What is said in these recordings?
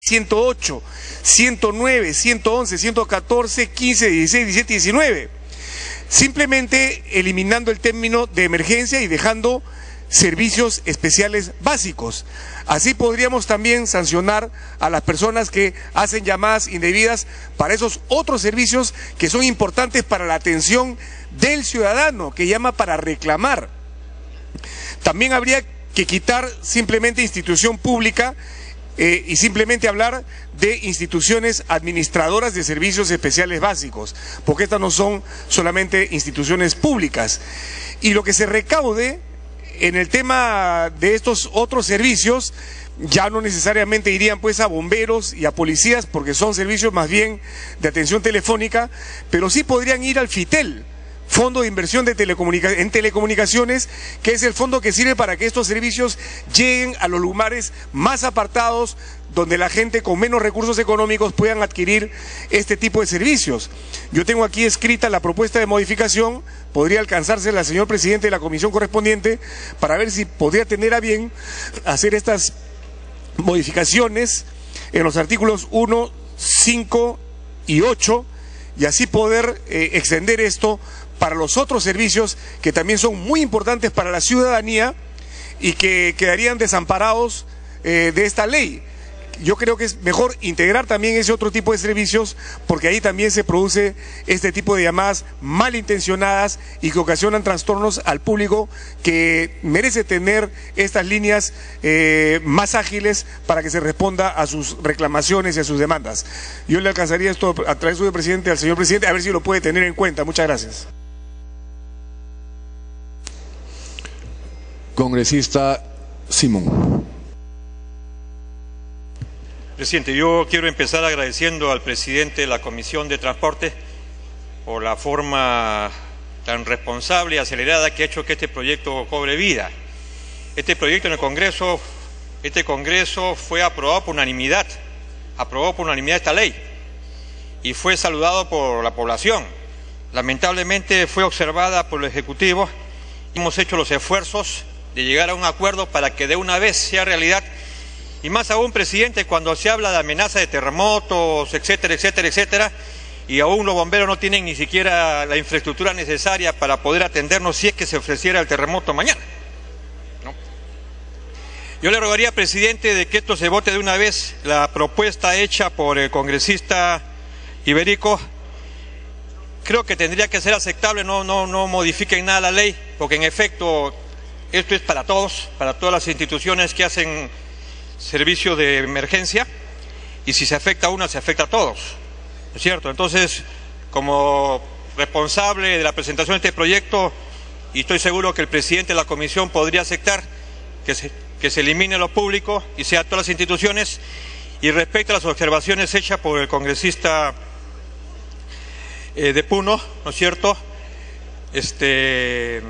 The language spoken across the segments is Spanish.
108, 109, 111, 114, 15, 16, 17 y 19. Simplemente eliminando el término de emergencia y dejando servicios especiales básicos. Así podríamos también sancionar a las personas que hacen llamadas indebidas para esos otros servicios que son importantes para la atención del ciudadano que llama para reclamar. También habría que quitar simplemente institución pública y simplemente hablar de instituciones administradoras de servicios especiales básicos, porque estas no son solamente instituciones públicas. Y lo que se recaude en el tema de estos otros servicios ya no necesariamente irían pues a bomberos y a policías, porque son servicios más bien de atención telefónica, pero sí podrían ir al FITEL, Fondo de Inversión de en Telecomunicaciones, que es el fondo que sirve para que estos servicios lleguen a los lugares más apartados, donde la gente con menos recursos económicos puedan adquirir este tipo de servicios. Yo tengo aquí escrita la propuesta de modificación, podría alcanzársela al señor presidente de la comisión correspondiente, para ver si podría tener a bien hacer estas modificaciones en los artículos 1, 5 y 8, y así poder extender esto para los otros servicios que también son muy importantes para la ciudadanía y que quedarían desamparados de esta ley. Yo creo que es mejor integrar también ese otro tipo de servicios, porque ahí también se produce este tipo de llamadas malintencionadas y que ocasionan trastornos al público, que merece tener estas líneas más ágiles para que se responda a sus reclamaciones y a sus demandas. Yo le alcanzaría esto a través de su presidente al señor presidente, a ver si lo puede tener en cuenta. Muchas gracias. Congresista Simón. Presidente, yo quiero empezar agradeciendo al presidente de la Comisión de Transporte por la forma tan responsable y acelerada que ha hecho que este proyecto cobre vida. Este proyecto en el Congreso, fue aprobado por unanimidad esta ley, y fue saludado por la población. Lamentablemente fue observada por el Ejecutivo. Hemos hecho los esfuerzos de llegar a un acuerdo para que de una vez sea realidad. Y más aún, presidente, cuando se habla de amenaza de terremotos, etcétera, etcétera, etcétera, y aún los bomberos no tienen ni siquiera la infraestructura necesaria para poder atendernos si es que se ofreciera el terremoto mañana, ¿no? Yo le rogaría, presidente, de que esto se vote de una vez, la propuesta hecha por el congresista Iberico. Creo que tendría que ser aceptable, no modifiquen nada la ley, porque en efecto esto es para todos, para todas las instituciones que hacen servicio de emergencia, y si se afecta a una, se afecta a todos, ¿no es cierto? Entonces, como responsable de la presentación de este proyecto, y estoy seguro que el presidente de la comisión podría aceptar que se elimine lo público y sea todas las instituciones, y respecto a las observaciones hechas por el congresista de Puno, ¿no es cierto? El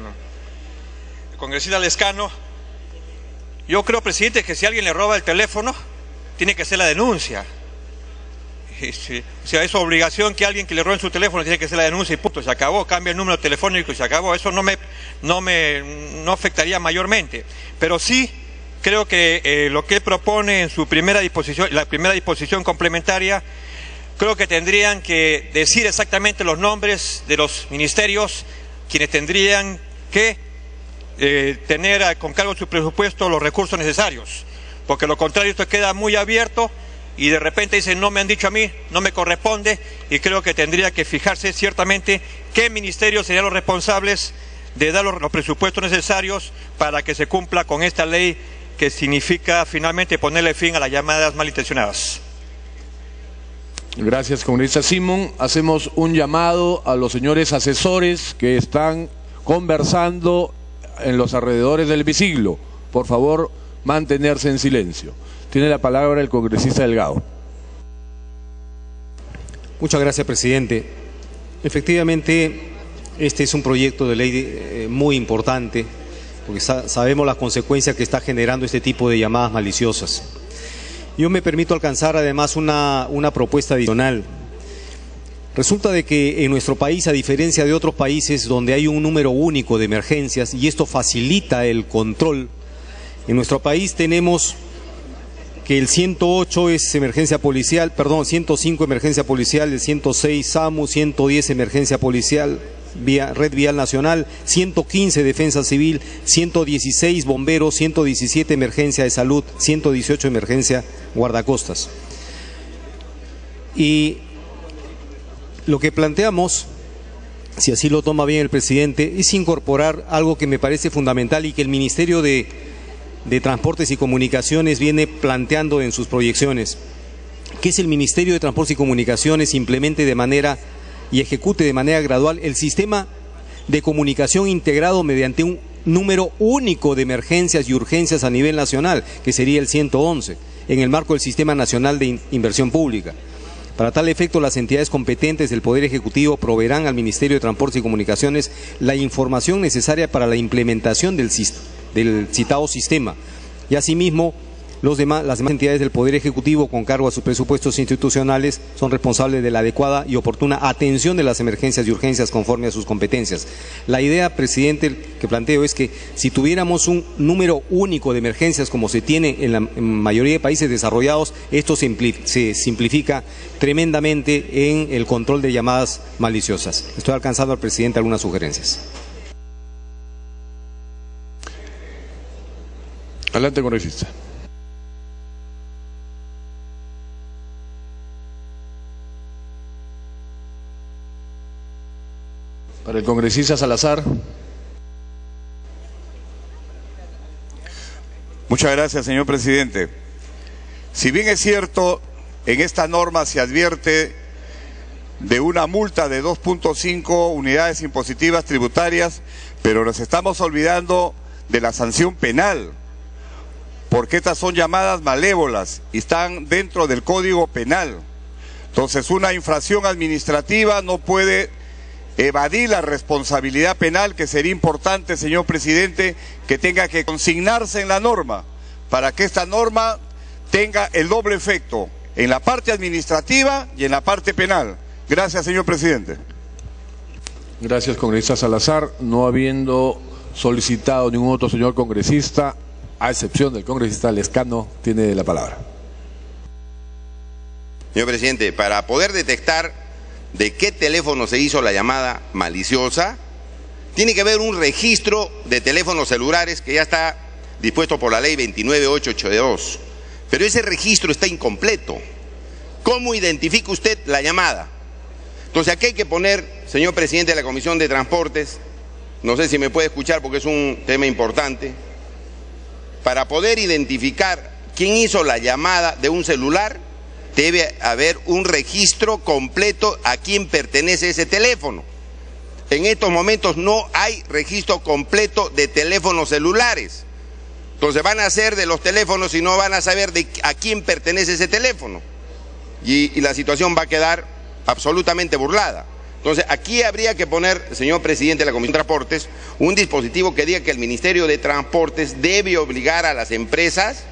congresista Lescano, yo creo, presidente, que si alguien le roba el teléfono, tiene que hacer la denuncia. O sea, es obligación que alguien que le robe su teléfono tiene que hacer la denuncia y punto, se acabó, cambia el número telefónico y se acabó. Eso no afectaría mayormente. Pero sí creo que lo que él propone en su primera disposición, la primera disposición complementaria, creo que tendrían que decir exactamente los nombres de los ministerios, quienes tendrían que tener con cargo de su presupuesto los recursos necesarios, porque lo contrario esto queda muy abierto y de repente dicen no me han dicho a mí, no me corresponde, y creo que tendría que fijarse ciertamente qué ministerios serían los responsables de dar los presupuestos necesarios para que se cumpla con esta ley, que significa finalmente ponerle fin a las llamadas malintencionadas. Gracias, congresista Simón. Hacemos un llamado a los señores asesores que están conversando en los alrededores del hemiciclo. Por favor, mantenerse en silencio. Tiene la palabra el congresista Delgado. Muchas gracias, presidente. Efectivamente, este es un proyecto de ley muy importante, porque sabemos las consecuencias que está generando este tipo de llamadas maliciosas. Yo me permito alcanzar además una propuesta adicional. Resulta de que en nuestro país, a diferencia de otros países donde hay un número único de emergencias y esto facilita el control, en nuestro país tenemos que el 108 es emergencia policial, perdón, 105 emergencia policial, el 106 SAMU, 110 emergencia policial, Red Vial Nacional, 115 Defensa Civil, 116 Bomberos, 117 Emergencia de Salud, 118 Emergencia Guardacostas. Y lo que planteamos, si así lo toma bien el presidente, es incorporar algo que me parece fundamental y que el Ministerio de Transportes y Comunicaciones viene planteando en sus proyecciones, que es el Ministerio de Transportes y Comunicaciones implemente de manera y ejecute de manera gradual el sistema de comunicación integrado mediante un número único de emergencias y urgencias a nivel nacional, que sería el 111, en el marco del Sistema Nacional de Inversión Pública. Para tal efecto, las entidades competentes del Poder Ejecutivo proveerán al Ministerio de Transportes y Comunicaciones la información necesaria para la implementación del citado sistema. Y asimismo, las demás entidades del Poder Ejecutivo con cargo a sus presupuestos institucionales son responsables de la adecuada y oportuna atención de las emergencias y urgencias conforme a sus competencias. La idea, presidente, que planteo es que si tuviéramos un número único de emergencias como se tiene en la mayoría de países desarrollados, esto se simplifica tremendamente en el control de llamadas maliciosas. Estoy alcanzando al presidente algunas sugerencias. Adelante, congresista. Para el congresista Salazar. Muchas gracias, señor presidente. Si bien es cierto, en esta norma se advierte de una multa de 2.5 unidades impositivas tributarias, pero nos estamos olvidando de la sanción penal, porque estas son llamadas malévolas y están dentro del Código Penal. Entonces, una infracción administrativa no puede evadir la responsabilidad penal, que sería importante, señor presidente, que tenga que consignarse en la norma, para que esta norma tenga el doble efecto, en la parte administrativa y en la parte penal. Gracias, señor presidente. Gracias, congresista Salazar. No habiendo solicitado ningún otro señor congresista, a excepción del congresista Lescano, tiene la palabra. Señor presidente, para poder detectar de qué teléfono se hizo la llamada maliciosa, tiene que haber un registro de teléfonos celulares que ya está dispuesto por la ley 29882, pero ese registro está incompleto. ¿Cómo identifica usted la llamada? Entonces aquí hay que poner, señor presidente de la Comisión de Transportes, no sé si me puede escuchar porque es un tema importante, para poder identificar quién hizo la llamada de un celular, debe haber un registro completo a quién pertenece ese teléfono. En estos momentos no hay registro completo de teléfonos celulares. Entonces van a hacer de los teléfonos y no van a saber a quién pertenece ese teléfono. Y la situación va a quedar absolutamente burlada. Entonces aquí habría que poner, señor presidente de la Comisión de Transportes, un dispositivo que diga que el Ministerio de Transportes debe obligar a las empresas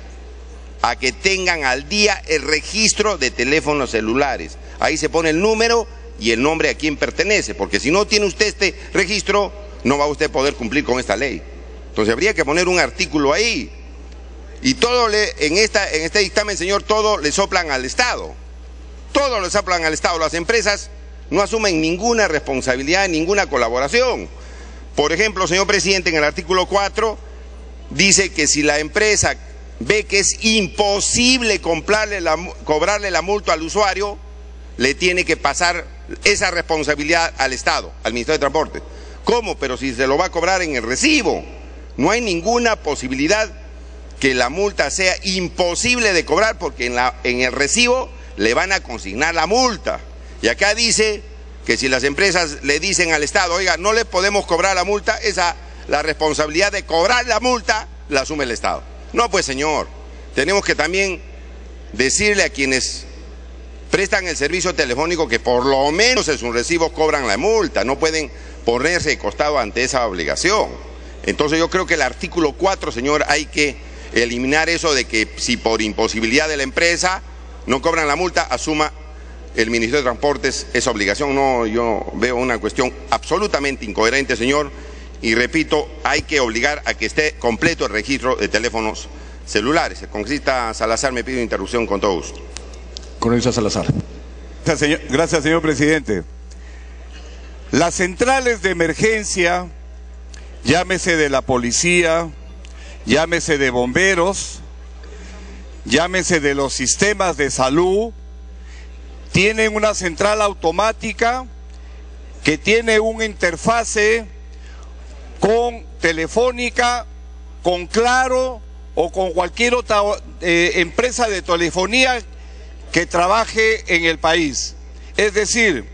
a que tengan al día el registro de teléfonos celulares. Ahí se pone el número y el nombre a quien pertenece, porque si no tiene usted este registro, no va a usted poder cumplir con esta ley. Entonces habría que poner un artículo ahí. Y todo en este dictamen, señor, todo le soplan al Estado. Todo le soplan al Estado. Las empresas no asumen ninguna responsabilidad, ninguna colaboración. Por ejemplo, señor presidente, en el artículo 4 dice que si la empresa ve que es imposible cobrarle la multa al usuario, le tiene que pasar esa responsabilidad al Estado, al Ministerio de Transporte. ¿Cómo? Pero si se lo va a cobrar en el recibo. No hay ninguna posibilidad que la multa sea imposible de cobrar, porque en el recibo le van a consignar la multa. Y acá dice que si las empresas le dicen al Estado, oiga, no le podemos cobrar la multa, la responsabilidad de cobrar la multa la asume el Estado. No, pues señor, tenemos que también decirle a quienes prestan el servicio telefónico que por lo menos en sus recibos cobran la multa, no pueden ponerse de costado ante esa obligación. Entonces yo creo que el artículo 4, señor, hay que eliminar eso de que si por imposibilidad de la empresa no cobran la multa, asuma el Ministerio de Transportes esa obligación. No, yo veo una cuestión absolutamente incoherente, señor. Y repito, hay que obligar a que esté completo el registro de teléfonos celulares. El congresista Salazar me pide interrupción con todo gusto. Congresista Salazar. Gracias, señor presidente. Las centrales de emergencia, llámese de la policía, llámese de bomberos, llámese de los sistemas de salud, tienen una central automática que tiene una interfase con Telefónica, con Claro o con cualquier otra empresa de telefonía que trabaje en el país. Es decir,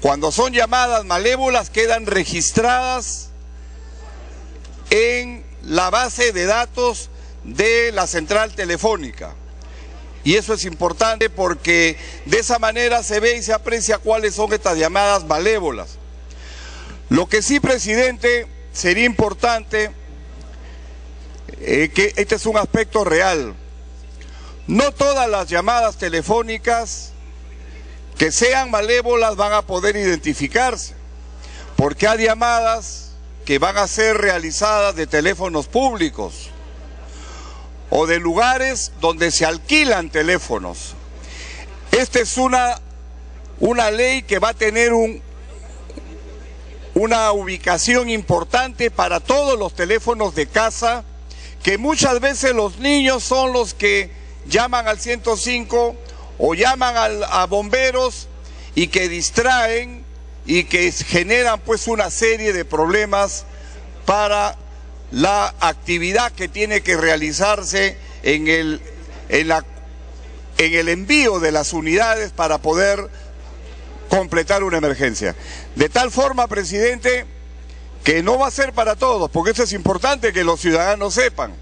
cuando son llamadas malévolas quedan registradas en la base de datos de la central telefónica. Y eso es importante porque de esa manera se ve y se aprecia cuáles son estas llamadas malévolas. Lo que sí, presidente, sería importante que este es un aspecto real. No todas las llamadas telefónicas que sean malévolas van a poder identificarse, porque hay llamadas que van a ser realizadas de teléfonos públicos o de lugares donde se alquilan teléfonos. Esta es una ley que va a tener una ubicación importante para todos los teléfonos de casa, que muchas veces los niños son los que llaman al 105 o llaman a bomberos y que distraen y que generan pues una serie de problemas para la actividad que tiene que realizarse en el envío de las unidades para poder completar una emergencia. De tal forma, presidente, que no va a ser para todos, porque eso es importante que los ciudadanos sepan,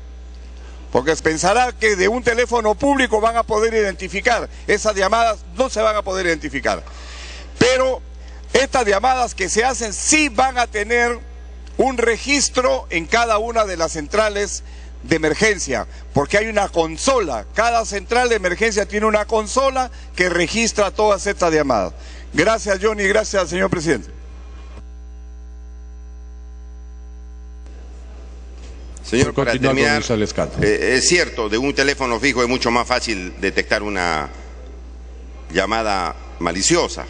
porque pensará que de un teléfono público van a poder identificar, esas llamadas no se van a poder identificar, pero estas llamadas que se hacen sí van a tener un registro en cada una de las centrales de emergencia, porque hay una consola, cada central de emergencia tiene una consola que registra todas estas llamadas. Gracias, Johnny, gracias, señor presidente. Señor, para terminar, es cierto, de un teléfono fijo es mucho más fácil detectar una llamada maliciosa,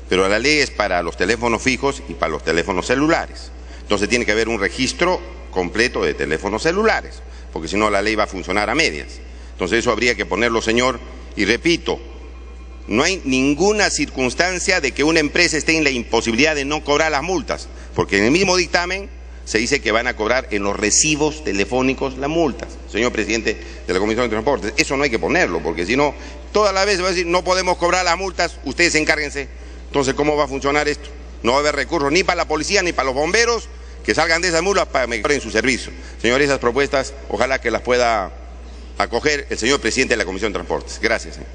pero la ley es para los teléfonos fijos y para los teléfonos celulares. Entonces tiene que haber un registro completo de teléfonos celulares, porque si no la ley va a funcionar a medias. Entonces eso habría que ponerlo, señor, y repito, no hay ninguna circunstancia de que una empresa esté en la imposibilidad de no cobrar las multas, porque en el mismo dictamen se dice que van a cobrar en los recibos telefónicos las multas. Señor presidente de la Comisión de Transportes, eso no hay que ponerlo, porque si no, toda la vez va a decir, no podemos cobrar las multas, ustedes encárguense. Entonces, ¿cómo va a funcionar esto? No va a haber recursos ni para la policía ni para los bomberos que salgan de esas multas para mejorar en su servicio. Señor, esas propuestas, ojalá que las pueda acoger el señor presidente de la Comisión de Transportes. Gracias, señor.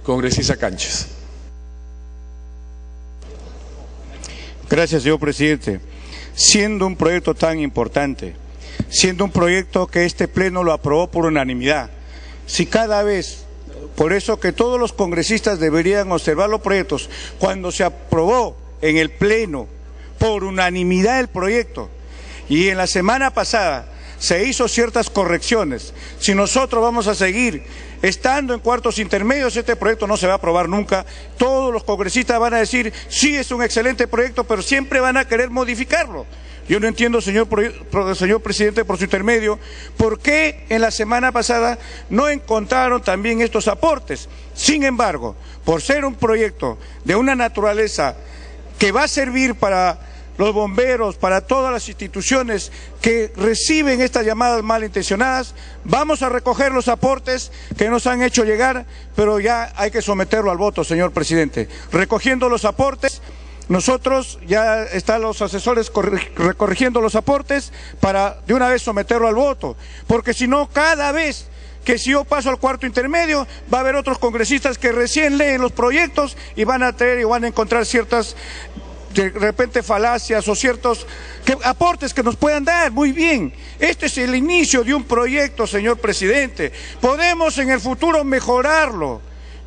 Congresista Canches. Gracias, señor presidente. Siendo un proyecto tan importante, siendo un proyecto que este pleno lo aprobó por unanimidad, si cada vez, por eso que todos los congresistas deberían observar los proyectos, cuando se aprobó en el pleno por unanimidad el proyecto y en la semana pasada se hizo ciertas correcciones, si nosotros vamos a seguir estando en cuartos intermedios, este proyecto no se va a aprobar nunca. Todos los congresistas van a decir, sí, es un excelente proyecto, pero siempre van a querer modificarlo. Yo no entiendo, señor presidente, por su intermedio, por qué en la semana pasada no encontraron también estos aportes. Sin embargo, por ser un proyecto de una naturaleza que va a servir para los bomberos, para todas las instituciones que reciben estas llamadas malintencionadas, vamos a recoger los aportes que nos han hecho llegar, pero ya hay que someterlo al voto, señor presidente. Recogiendo los aportes, nosotros ya están los asesores recorrigiendo los aportes para de una vez someterlo al voto, porque si no, cada vez que si yo paso al cuarto intermedio, va a haber otros congresistas que recién leen los proyectos y van a tener y van a encontrar ciertas de repente falacias o ciertos aportes que nos puedan dar. Muy bien, este es el inicio de un proyecto, señor presidente, podemos en el futuro mejorarlo,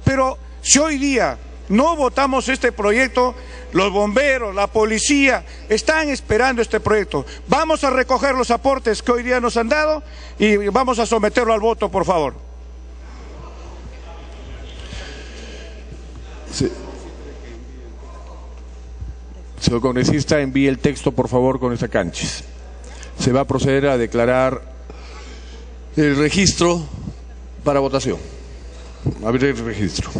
pero si hoy día no votamos este proyecto, los bomberos, la policía, están esperando este proyecto. Vamos a recoger los aportes que hoy día nos han dado y vamos a someterlo al voto, por favor. Sí. Señor congresista, envíe el texto, por favor, con esta canchis. Se va a proceder a declarar el registro para votación. Abrir el registro.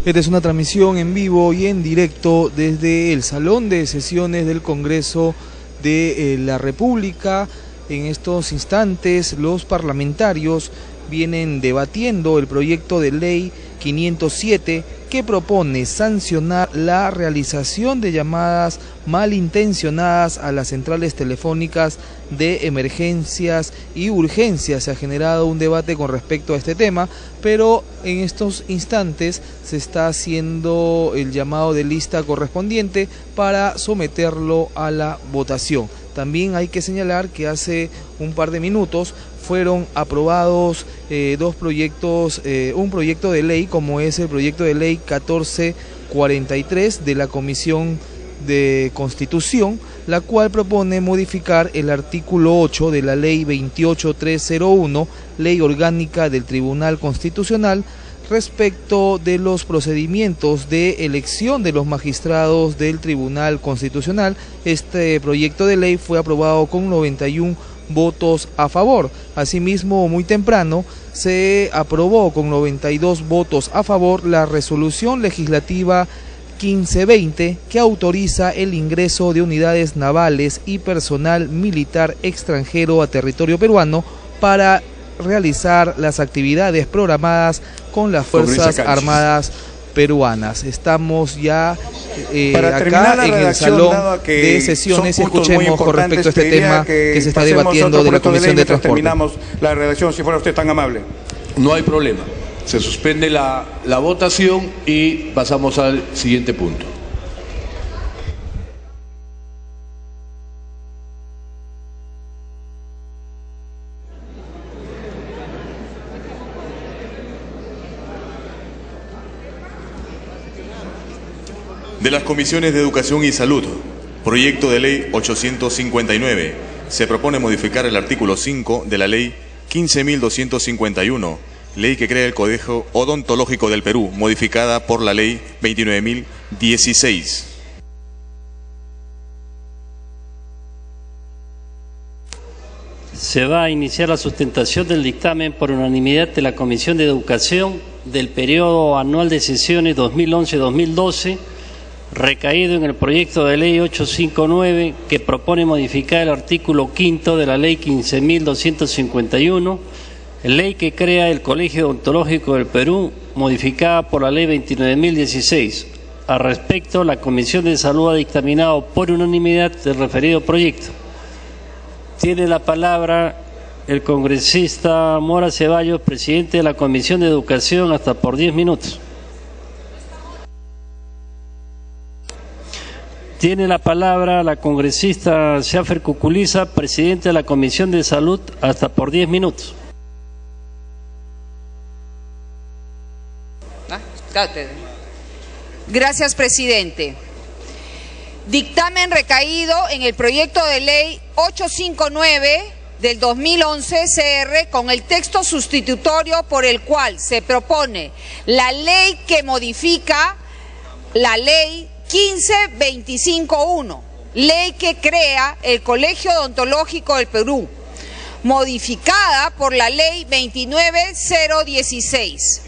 Esta es una transmisión en vivo y en directo desde el Salón de Sesiones del Congreso de la República. En estos instantes los parlamentarios vienen debatiendo el proyecto de ley 507 que propone sancionar la realización de llamadas malintencionadas a las centrales telefónicas de emergencias y urgencias. Se ha generado un debate con respecto a este tema, pero en estos instantes se está haciendo el llamado de lista correspondiente para someterlo a la votación. También hay que señalar que hace un par de minutos fueron aprobados dos proyectos, un proyecto de ley como es el proyecto de ley 1443 de la Comisión de Constitución, la cual propone modificar el artículo 8 de la ley 28301, ley orgánica del Tribunal Constitucional, respecto de los procedimientos de elección de los magistrados del Tribunal Constitucional. Este proyecto de ley fue aprobado con 91 votos a favor. Asimismo, muy temprano se aprobó con 92 votos a favor la resolución legislativa 1520 que autoriza el ingreso de unidades navales y personal militar extranjero a territorio peruano para realizar las actividades programadas con las Fuerzas Armadas peruanas. Estamos ya acá en el salón de sesiones. Escuchemos con respecto a este tema que se está debatiendo de la Comisión de Transporte. Terminamos la redacción, si fuera usted tan amable. No hay problema. Se suspende la votación y pasamos al siguiente punto. De las Comisiones de Educación y Salud, proyecto de ley 859, se propone modificar el artículo 5 de la ley 15.251, ley que crea el Colegio Odontológico del Perú, modificada por la ley 29.016. Se va a iniciar la sustentación del dictamen por unanimidad de la Comisión de Educación del periodo anual de sesiones 2011-2012, recaído en el proyecto de ley 859 que propone modificar el artículo 5 de la ley 15.251, ley que crea el Colegio Odontológico del Perú, modificada por la ley 29.016. Al respecto, la Comisión de Salud ha dictaminado por unanimidad el referido proyecto. Tiene la palabra el congresista Mora Ceballos, presidente de la Comisión de Educación, hasta por 10 minutos. Tiene la palabra la congresista Xafer Cuculiza, presidente de la Comisión de Salud, hasta por 10 minutos. Gracias, presidente. dictamen recaído en el proyecto de ley 859 del 2011 CR con el texto sustitutorio por el cual se propone la ley que modifica la ley 15.25.1, ley que crea el Colegio Odontológico del Perú, modificada por la ley 29.016.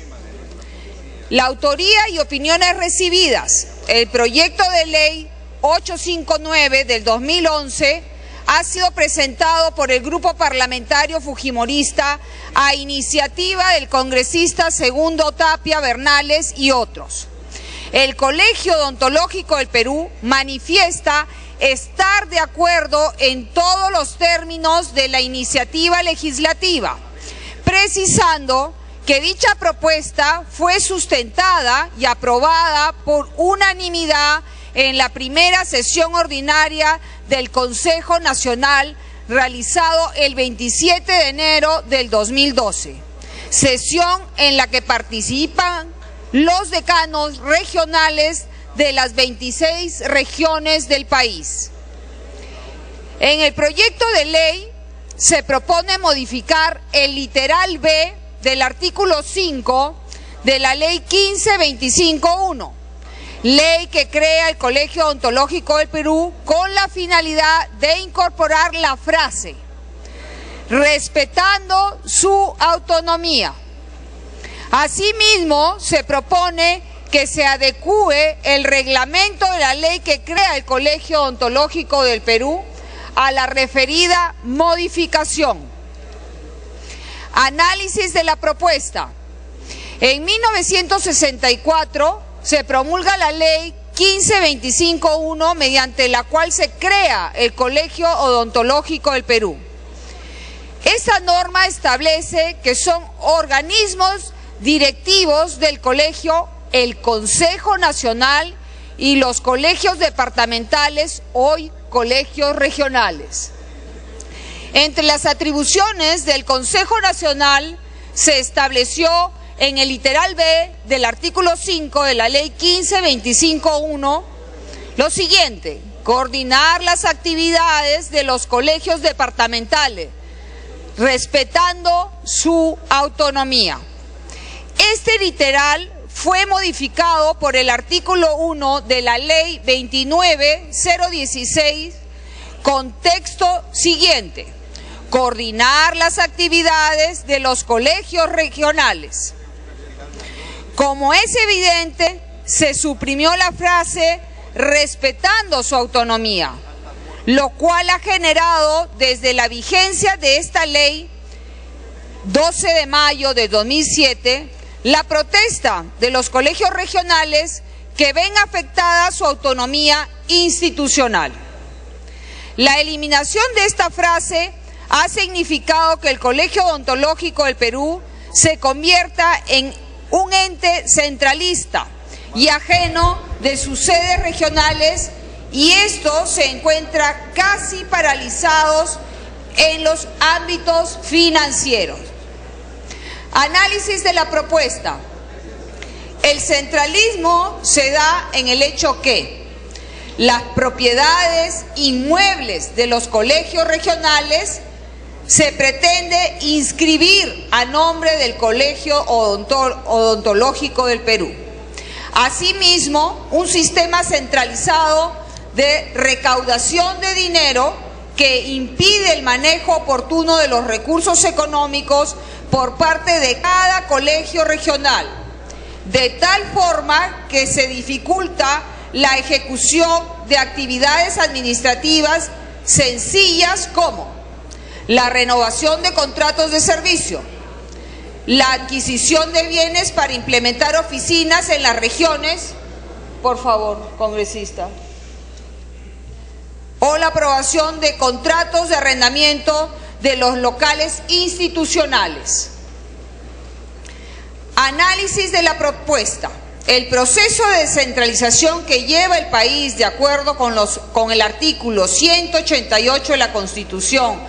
La autoría y opiniones recibidas. El proyecto de ley 859 del 2011 ha sido presentado por el Grupo Parlamentario Fujimorista a iniciativa del congresista Segundo Tapia Bernales y otros. El Colegio Odontológico del Perú manifiesta estar de acuerdo en todos los términos de la iniciativa legislativa, precisando que dicha propuesta fue sustentada y aprobada por unanimidad en la primera sesión ordinaria del Consejo Nacional realizado el 27 de enero del 2012, sesión en la que participan los decanos regionales de las 26 regiones del país. En el proyecto de ley se propone modificar el literal B del artículo 5 de la ley 15.25.1, ley que crea el Colegio Odontológico del Perú con la finalidad de incorporar la frase respetando su autonomía. Asimismo, se propone que se adecúe el reglamento de la ley que crea el Colegio Odontológico del Perú a la referida modificación. Análisis de la propuesta. En 1964 se promulga la ley 15.25.1 mediante la cual se crea el Colegio Odontológico del Perú. Esta norma establece que son organismos directivos del colegio el Consejo Nacional y los colegios departamentales, hoy colegios regionales. Entre las atribuciones del Consejo Nacional se estableció en el literal B del artículo 5 de la ley 15.25.1 lo siguiente: coordinar las actividades de los colegios departamentales, respetando su autonomía. Este literal fue modificado por el artículo 1 de la ley 29.016 con texto siguiente: coordinar las actividades de los colegios regionales. Como es evidente, se suprimió la frase respetando su autonomía, lo cual ha generado desde la vigencia de esta ley 12 de mayo de 2007 la protesta de los colegios regionales que ven afectada su autonomía institucional. La eliminación de esta frase ha significado que el Colegio Odontológico del Perú se convierta en un ente centralista y ajeno de sus sedes regionales, y estos se encuentran casi paralizados en los ámbitos financieros. Análisis de la propuesta. El centralismo se da en el hecho que las propiedades inmuebles de los colegios regionales se pretende inscribir a nombre del Colegio Odontológico del Perú. Asimismo, un sistema centralizado de recaudación de dinero que impide el manejo oportuno de los recursos económicos por parte de cada colegio regional, de tal forma que se dificulta la ejecución de actividades administrativas sencillas como la renovación de contratos de servicio, la adquisición de bienes para implementar oficinas en las regiones, por favor, congresista, o la aprobación de contratos de arrendamiento de los locales institucionales. Análisis de la propuesta. El proceso de descentralización que lleva el país, de acuerdo con el artículo 188 de la Constitución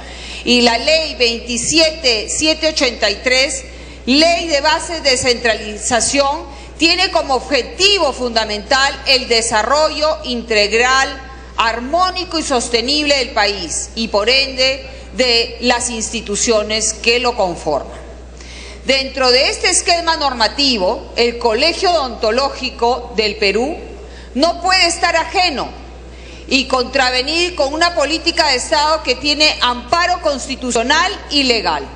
y la ley 27.783, Ley de Bases de Descentralización, tiene como objetivo fundamental el desarrollo integral armónico y sostenible del país y por ende de las instituciones que lo conforman. Dentro de este esquema normativo, el Colegio Odontológico del Perú no puede estar ajeno y contravenir con una política de Estado que tiene amparo constitucional y legal.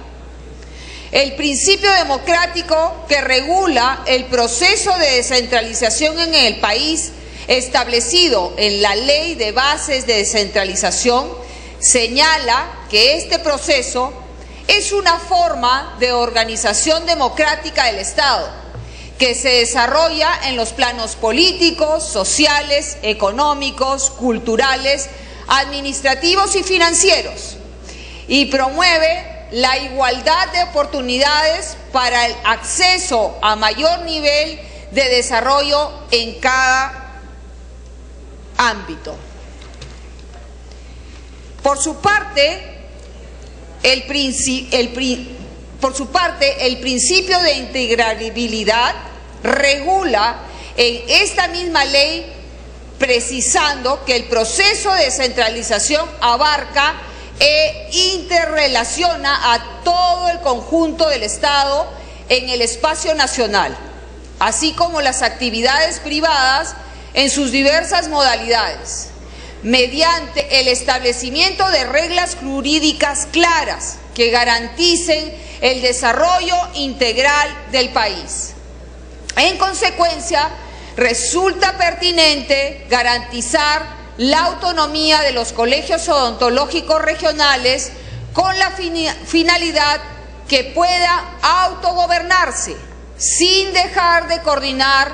El principio democrático que regula el proceso de descentralización en el país, establecido en la Ley de Bases de Descentralización, señala que este proceso es una forma de organización democrática del Estado que se desarrolla en los planos políticos, sociales, económicos, culturales, administrativos y financieros y promueve la igualdad de oportunidades para el acceso a mayor nivel de desarrollo en cada ámbito. Por su parte, el principio de integrabilidad regula en esta misma ley, precisando que el proceso de descentralización abarca e interrelaciona a todo el conjunto del Estado en el espacio nacional, así como las actividades privadas en sus diversas modalidades, mediante el establecimiento de reglas jurídicas claras que garanticen el desarrollo integral del país. En consecuencia, resulta pertinente garantizar la autonomía de los colegios odontológicos regionales con la finalidad que pueda autogobernarse sin dejar de coordinar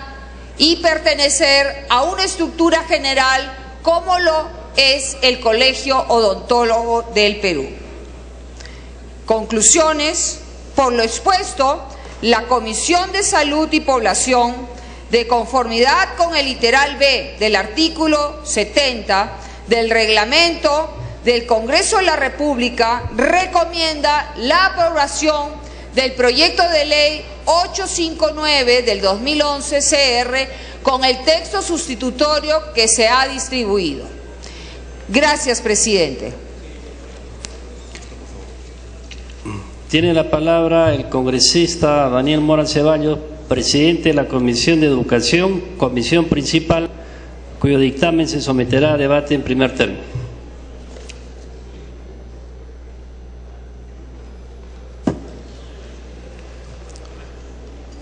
y pertenecer a una estructura general como lo es el Colegio Odontólogo del Perú. Conclusiones. Por lo expuesto, la Comisión de Salud y Población, de conformidad con el literal B del artículo 70 del reglamento del Congreso de la República, recomienda la aprobación del proyecto de ley 859 del 2011 CR con el texto sustitutorio que se ha distribuido. Gracias, presidente. Tiene la palabra el congresista Daniel Mora Ceballos, presidente de la Comisión de Educación, comisión principal, cuyo dictamen se someterá a debate en primer término.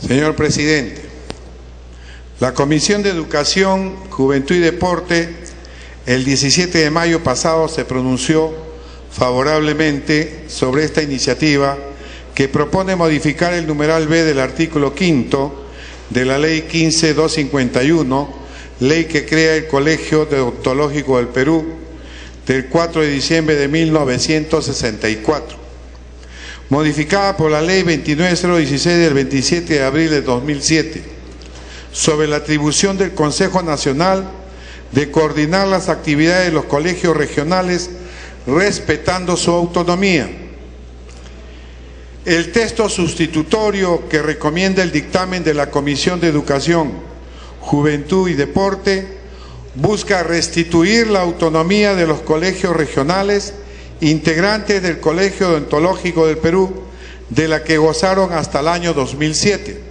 Señor presidente, la Comisión de Educación, Juventud y Deporte, el 17 de mayo pasado se pronunció favorablemente sobre esta iniciativa que propone modificar el numeral B del artículo 5 de la Ley 15.251, ley que crea el Colegio Odontológico del Perú, del 4 de diciembre de 1964, modificada por la Ley 29.016 del 27 de abril de 2007, sobre la atribución del Consejo Nacional de coordinar las actividades de los colegios regionales respetando su autonomía. El texto sustitutorio que recomienda el dictamen de la Comisión de Educación, Juventud y Deporte busca restituir la autonomía de los colegios regionales integrantes del Colegio Odontológico del Perú, de la que gozaron hasta el año 2007,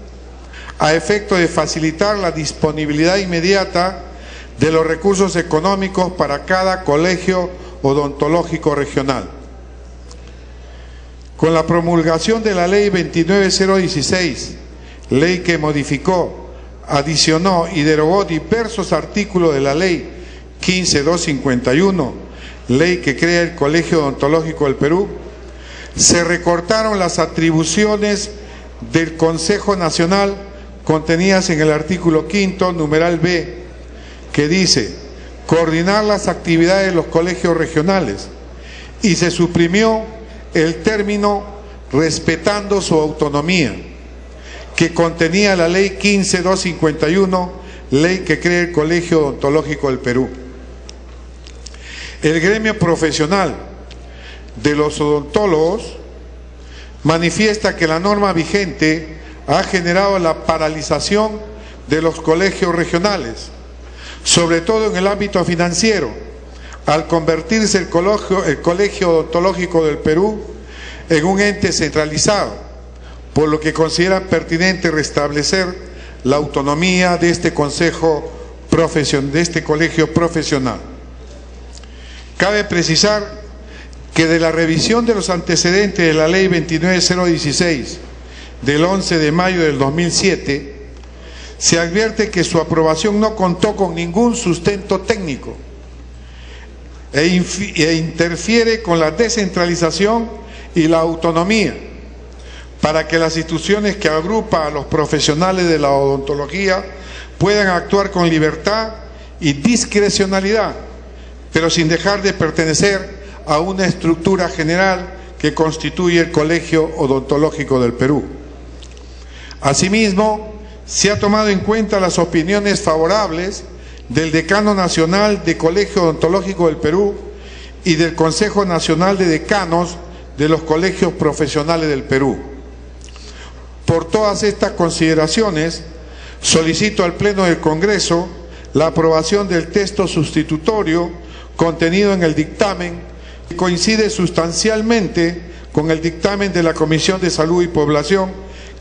a efecto de facilitar la disponibilidad inmediata de los recursos económicos para cada colegio odontológico regional. Con la promulgación de la Ley 29.016, ley que modificó, adicionó y derogó diversos artículos de la Ley 15.251, ley que crea el Colegio Odontológico del Perú, se recortaron las atribuciones del Consejo Nacional contenidas en el artículo 5, numeral B, que dice coordinar las actividades de los colegios regionales, y se suprimió el término respetando su autonomía, que contenía la Ley 15.251, ley que crea el Colegio Odontológico del Perú. El gremio profesional de los odontólogos manifiesta que la norma vigente ha generado la paralización de los colegios regionales, sobre todo en el ámbito financiero, al convertirse el Colegio Odontológico del Perú en un ente centralizado, por lo que consideran pertinente restablecer la autonomía de este colegio profesional. Cabe precisar que de la revisión de los antecedentes de la Ley 29016 del 11 de mayo del 2007, se advierte que su aprobación no contó con ningún sustento técnico e interfiere con la descentralización y la autonomía para que las instituciones que agrupan a los profesionales de la odontología puedan actuar con libertad y discrecionalidad, pero sin dejar de pertenecer a una estructura general que constituye el Colegio Odontológico del Perú. Asimismo, se ha tomado en cuenta las opiniones favorables del Decano Nacional de Colegio Odontológico del Perú y del Consejo Nacional de Decanos de los Colegios Profesionales del Perú. Por todas estas consideraciones, solicito al Pleno del Congreso la aprobación del texto sustitutorio contenido en el dictamen, que coincide sustancialmente con el dictamen de la Comisión de Salud y Población,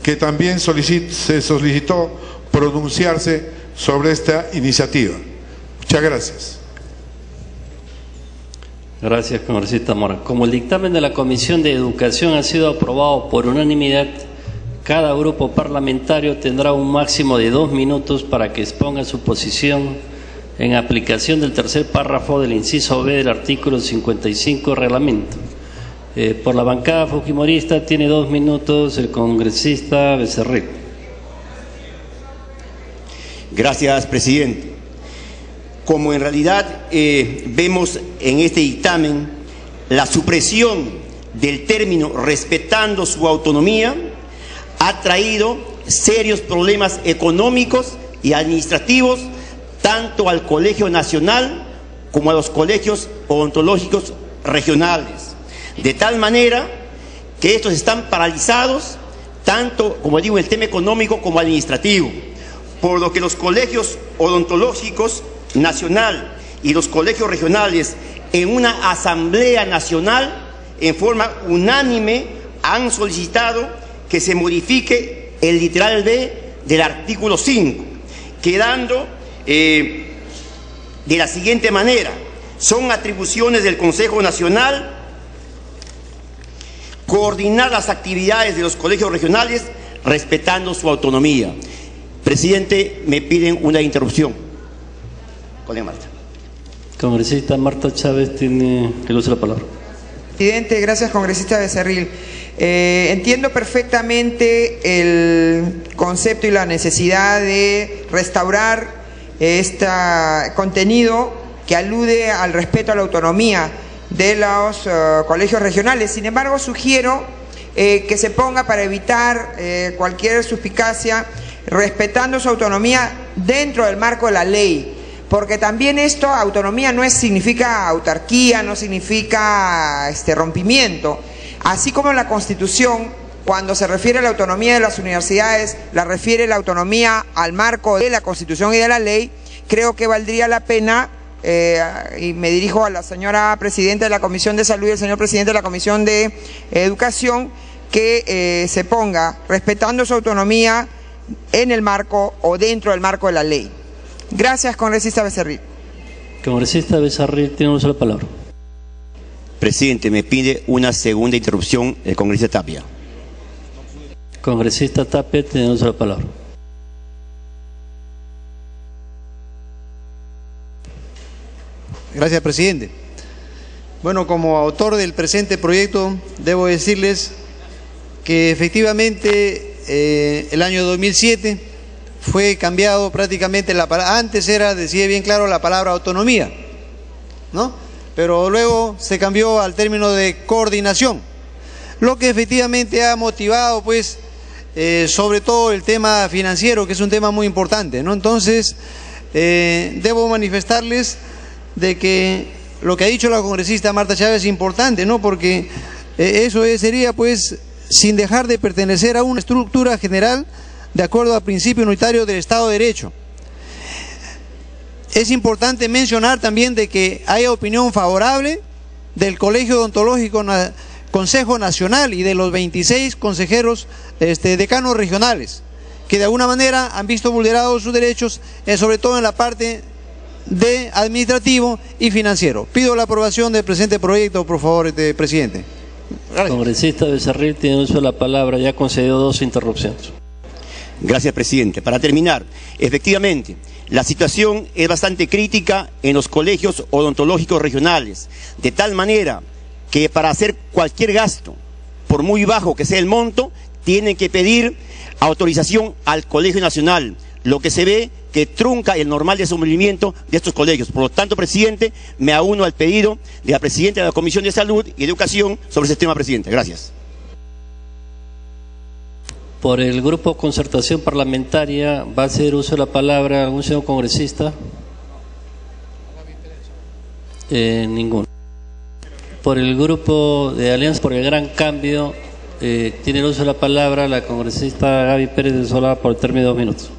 que también se solicitó pronunciarse sobre esta iniciativa. Muchas gracias. Gracias, congresista Mora. Como el dictamen de la Comisión de Educación ha sido aprobado por unanimidad, cada grupo parlamentario tendrá un máximo de 2 minutos para que exponga su posición en aplicación del tercer párrafo del inciso B del artículo 55 del reglamento. Por la bancada fujimorista tiene 2 minutos el congresista Becerril. Gracias, presidente. Como en realidad vemos en este dictamen, la supresión del término respetando su autonomía ha traído serios problemas económicos y administrativos tanto al Colegio Nacional como a los colegios odontológicos regionales, de tal manera que estos están paralizados tanto, como digo, el tema económico como administrativo, por lo que los colegios odontológicos nacional y los colegios regionales en una asamblea nacional en forma unánime han solicitado que se modifique el literal B del artículo 5, quedando de la siguiente manera: son atribuciones del Consejo Nacional coordinar las actividades de los colegios regionales respetando su autonomía. Presidente, me piden una interrupción. Colega Marta. Congresista Marta Chávez tiene el uso de la palabra. Presidente, gracias, congresista Becerril. Entiendo perfectamente el concepto y la necesidad de restaurar este contenido que alude al respeto a la autonomía de los colegios regionales. Sin embargo, sugiero que se ponga, para evitar cualquier suspicacia, respetando su autonomía dentro del marco de la ley, porque también esto, autonomía, no significa autarquía, no significa rompimiento. Así como en la Constitución, cuando se refiere a la autonomía de las universidades, la refiere la autonomía al marco de la Constitución y de la ley, creo que valdría la pena, y me dirijo a la señora presidenta de la Comisión de Salud y al señor presidente de la Comisión de Educación, que se ponga respetando su autonomía en el marco o dentro del marco de la ley. Gracias, congresista Becerril. Congresista Becerril tiene uso de la palabra. Presidente, me pide una segunda interrupción el congresista Tapia. Congresista Tapia tiene uso de la palabra. Gracias, presidente. Bueno, como autor del presente proyecto, debo decirles que efectivamente el año 2007 fue cambiado prácticamente la palabra. Antes decía bien claro la palabra autonomía, ¿no? Pero luego se cambió al término de coordinación, lo que efectivamente ha motivado, pues, sobre todo el tema financiero, que es un tema muy importante, ¿no? Entonces, debo manifestarles de que lo que ha dicho la congresista Marta Chávez es importante, ¿no? Porque eso sería, pues, sin dejar de pertenecer a una estructura general de acuerdo al principio unitario del Estado de Derecho. es importante mencionar también de que haya opinión favorable del Colegio Odontológico Consejo Nacional y de los 26 consejeros decanos regionales, que de alguna manera han visto vulnerados sus derechos, sobre todo en la parte de administrativo y financiero. Pido la aprobación del presente proyecto, por favor, presidente. Gracias. Congresista Becerril tiene uso de la palabra, ya concedió 2 interrupciones. Gracias, presidente. Para terminar, efectivamente, la situación es bastante crítica en los colegios odontológicos regionales, de tal manera que para hacer cualquier gasto, por muy bajo que sea el monto, tienen que pedir autorización al Colegio Nacional, lo que se ve que trunca el normal desenvolvimiento de estos colegios. Por lo tanto, presidente, me auno al pedido de la presidenta de la Comisión de Salud y Educación sobre ese tema, presidente. Gracias. Por el Grupo Concertación Parlamentaria, ¿va a hacer uso de la palabra algún señor congresista? Ninguno. Por el Grupo de Alianza por el Gran Cambio, tiene el uso de la palabra la congresista Gaby Pérez de Solá por el término de 2 minutos.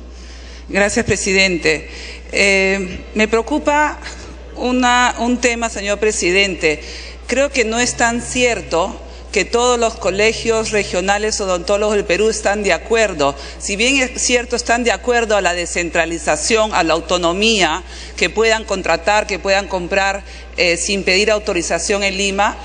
Gracias, presidente. Me preocupa un tema, señor presidente. Creo que no es tan cierto que todos los colegios regionales odontólogos del Perú están de acuerdo. Si bien es cierto, están de acuerdo a la descentralización, a la autonomía, que puedan contratar, que puedan comprar sin pedir autorización en Lima.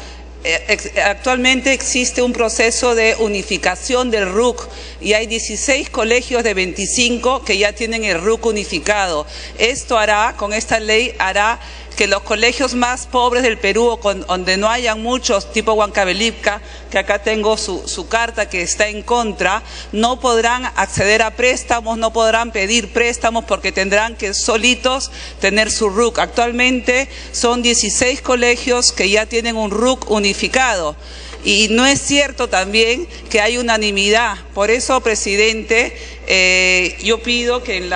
Actualmente existe un proceso de unificación del RUC y hay 16 colegios de 25 que ya tienen el RUC unificado. Esto hará, con esta ley, hará que los colegios más pobres del Perú, donde no hayan muchos, tipo Huancavelica, que acá tengo su carta que está en contra, no podrán acceder a préstamos, no podrán pedir préstamos porque tendrán que solitos tener su RUC. Actualmente son 16 colegios que ya tienen un RUC unificado. Y no es cierto también que hay unanimidad. Por eso, presidente, yo pido que en